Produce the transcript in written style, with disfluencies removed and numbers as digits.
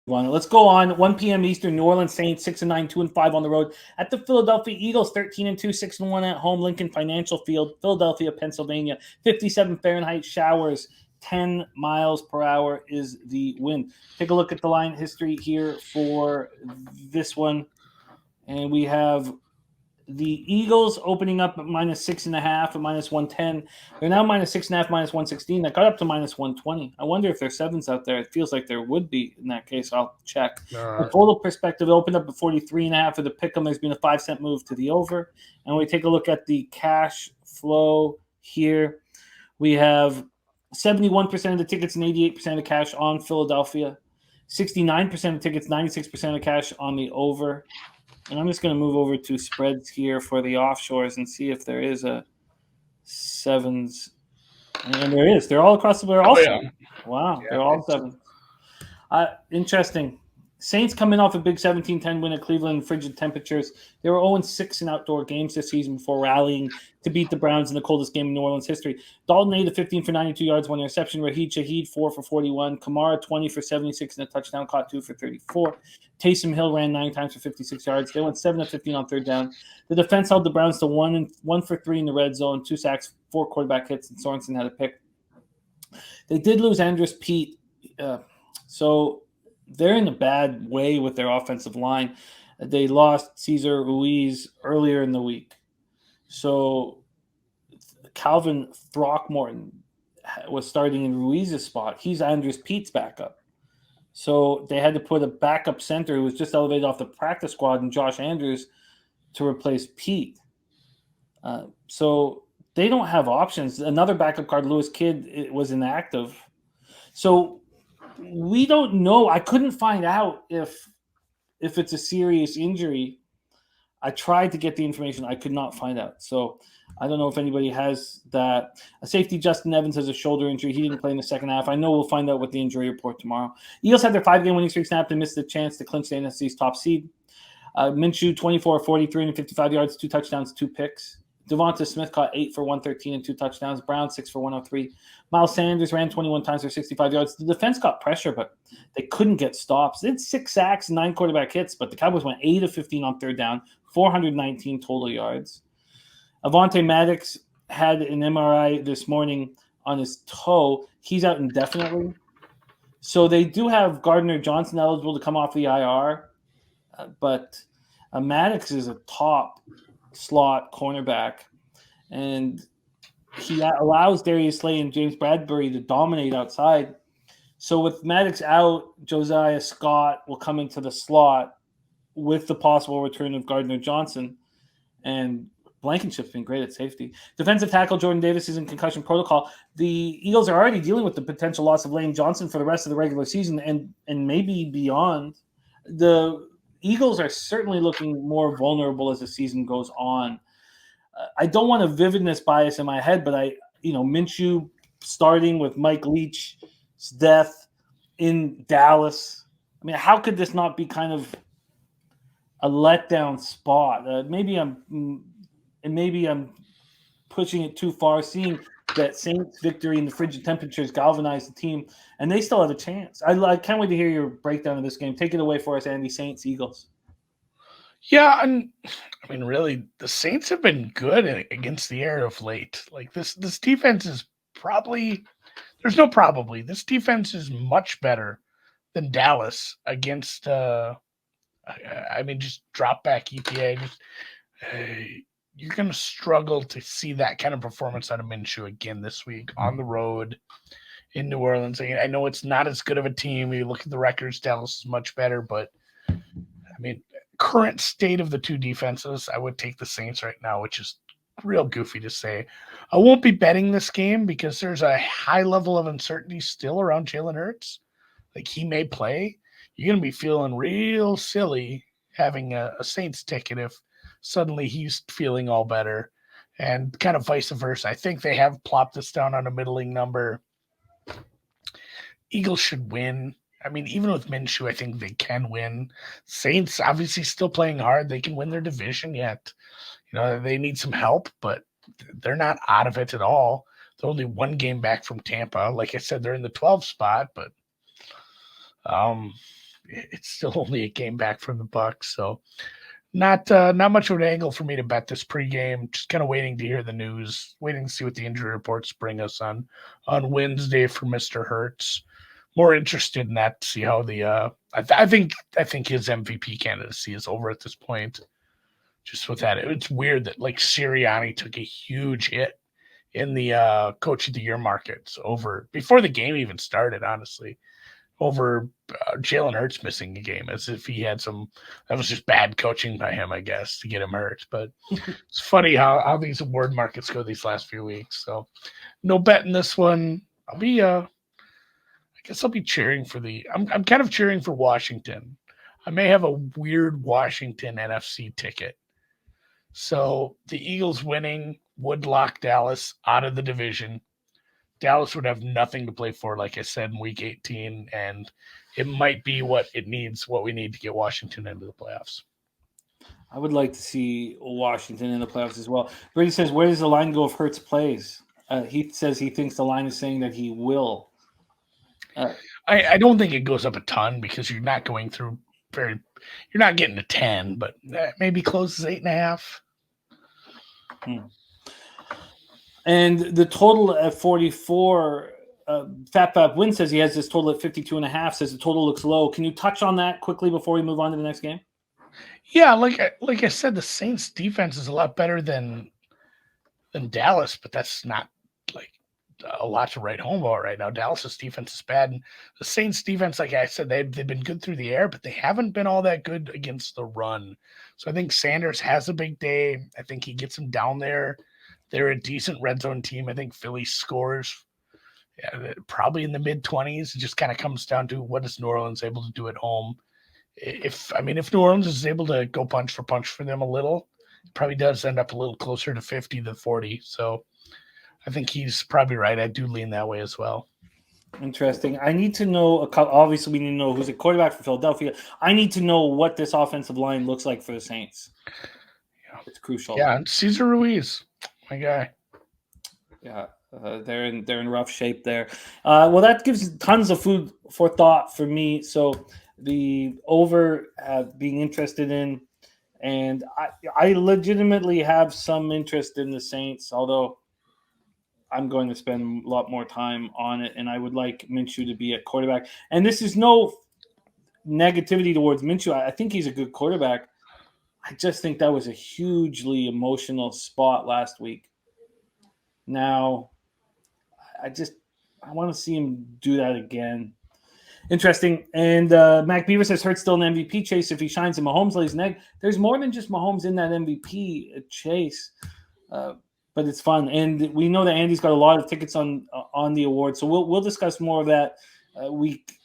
Let's go on. 1 p.m. Eastern. New Orleans Saints 6-9, 2-5 on the road at the Philadelphia Eagles 13-2, 6-1 at home. Lincoln Financial Field, Philadelphia, Pennsylvania. 57 Fahrenheit showers. 10 miles per hour is the wind. Take a look at the line history here for this one, and we have the Eagles opening up at -6.5 at -110. They're now -6.5, -116. That got up to -120. I wonder if there's sevens out there. It feels like there would be in that case. I'll check. The total perspective opened up at 43.5 for the pick'em. There's been a 5-cent move to the over. And we take a look at the cash flow here. We have 71% of the tickets and 88% of cash on Philadelphia. 69% of tickets, 96% of cash on the over. And I'm just going to move over to spreads here for the offshores and see if there is a sevens. And there is. They're all across the board. Wow, they're all sevens. Interesting. Saints coming off a big 17-10 win at Cleveland in frigid temperatures. They were 0-6 in outdoor games this season before rallying to beat the Browns in the coldest game in New Orleans history. Dalton 8 of 15 for 92 yards, 1 interception. Raheed Shaheed 4 for 41. Kamara 20 for 76 and a touchdown, caught 2 for 34. Taysom Hill ran 9 times for 56 yards. They went 7 of 15 on third down. The defense held the Browns to 1 for 3 in the red zone, 2 sacks, 4 quarterback hits, and Sorensen had a pick. They did lose Andrus Peat, so they're in a bad way with their offensive line. They lost Cesar Ruiz earlier in the week. So Calvin Throckmorton was starting in Ruiz's spot. He's Andrus Peat's backup. So they had to put a backup center who was just elevated off the practice squad and Josh Andrews to replace Pete. So they don't have options. Another backup guard, Lewis Kidd, was inactive. So we don't know. I couldn't find out if it's a serious injury. I tried to get the information. I could not find out. So I don't know if anybody has that. A safety, Justin Evans, has a shoulder injury. He didn't play in the second half. I know we'll find out with the injury report tomorrow. Eagles had their 5-game winning streak snapped and missed the chance to clinch the NFC's top seed. Minshew, 24 43 and 55 yards, 2 touchdowns, 2 picks. Devonta Smith caught 8 for 113 and 2 touchdowns. Brown 6 for 103. Miles Sanders ran 21 times for 65 yards. The defense got pressure, but they couldn't get stops. They had 6 sacks and 9 quarterback hits, but the Cowboys went 8 of 15 on third down, 419 total yards. Avonte Maddox had an MRI this morning on his toe. He's out indefinitely. So they do have Gardner Johnson eligible to come off the IR, but Maddox is a top slot cornerback, and he allows Darius Slay and James Bradbury to dominate outside. So with Maddox out, Josiah Scott will come into the slot with the possible return of Gardner Johnson, and Blankenship's been great at safety. Defensive tackle Jordan Davis is in concussion protocol. The Eagles are already dealing with the potential loss of Lane Johnson for the rest of the regular season and maybe beyond. The Eagles are certainly looking more vulnerable as the season goes on. I don't want a vividness bias in my head, but Minshew starting with Mike Leach's death in Dallas. I mean, how could this not be kind of a letdown spot? Maybe I'm pushing it too far, seeing that Saints victory in the frigid temperatures galvanized the team, and they still have a chance. I can't wait to hear your breakdown of this game. Take it away for us, Andy. Saints, Eagles. Yeah, and I mean, really, the Saints have been good against the air of late. Like this defense is this defense is much better than Dallas against. Just drop back EPA. You're going to struggle to see that kind of performance out of Minshew again this week on the road in New Orleans. I know it's not as good of a team. You look at the records, Dallas is much better, but I mean, current state of the two defenses, I would take the Saints right now, which is real goofy to say. I won't be betting this game because there's a high level of uncertainty still around Jalen Hurts. Like, he may play. You're going to be feeling real silly having a Saints ticket if suddenly he's feeling all better, and kind of vice versa. I think they have plopped this down on a middling number. Eagles should win. I mean, even with Minshew, I think they can win. Saints obviously still playing hard. They can win their division yet. They need some help, but they're not out of it at all. They're only 1 game back from Tampa. Like I said, they're in the 12th spot, but it's still only a game back from the Bucks, so not much of an angle for me to bet this pregame. Just kind of waiting to hear the news, waiting to see what the injury reports bring us on Wednesday for Mr. Hurts. More interested in that to see how the I think his MVP candidacy is over at this point. Just with that, it's weird that like Sirianni took a huge hit in the coach of the year markets over before the game even started, honestly, over Jalen Hurts missing a game, as if he had that was just bad coaching by him, I guess, to get him hurt. But it's funny how these award markets go these last few weeks. So no bet in this one. I guess I'll be cheering for I'm kind of cheering for Washington. I may have a weird Washington NFC ticket. So the Eagles winning would lock Dallas out of the division. Dallas would have nothing to play for, like I said, in week 18, and it might be what we need to get Washington into the playoffs. I would like to see Washington in the playoffs as well. Brady says, where does the line go if Hurts plays? He says he thinks the line is saying that he will. I don't think it goes up a ton because you're not going through you're not getting a 10, but maybe closes 8.5. And the total at 44, Fat Win says he has this total at 52.5, says the total looks low. Can you touch on that quickly before we move on to the next game? Yeah, like I said, the Saints defense is a lot better than Dallas, but that's not like a lot to write home about right now. Dallas's defense is bad, and the Saints defense, like I said, they've been good through the air, but they haven't been all that good against the run. So I think Sanders has a big day. I think he gets him down there. They're a decent red zone team. I think Philly scores probably in the mid-20s. It just kind of comes down to what is New Orleans able to do at home. If New Orleans is able to go punch for them a little, it probably does end up a little closer to 50 than 40. So I think he's probably right. I do lean that way as well. Interesting. I need to know, obviously we need to know who's a quarterback for Philadelphia. I need to know what this offensive line looks like for the Saints. Yeah, it's crucial. Yeah, and Cesar Ruiz, my guy. Yeah, they're in rough shape there. Well, that gives tons of food for thought for me. So the over being interested in, and I legitimately have some interest in the Saints, although I'm going to spend a lot more time on it, and I would like Minshew to be at quarterback. And this is no negativity towards Minshew. I think he's a good quarterback. I just think that was a hugely emotional spot last week. Now, I want to see him do that again. Interesting. And Mac Beaver says Hurts still an MVP chase if he shines and Mahomes lays an egg. There's more than just Mahomes in that MVP chase. But it's fun, and we know that Andy's got a lot of tickets on the award, so we'll discuss more of that week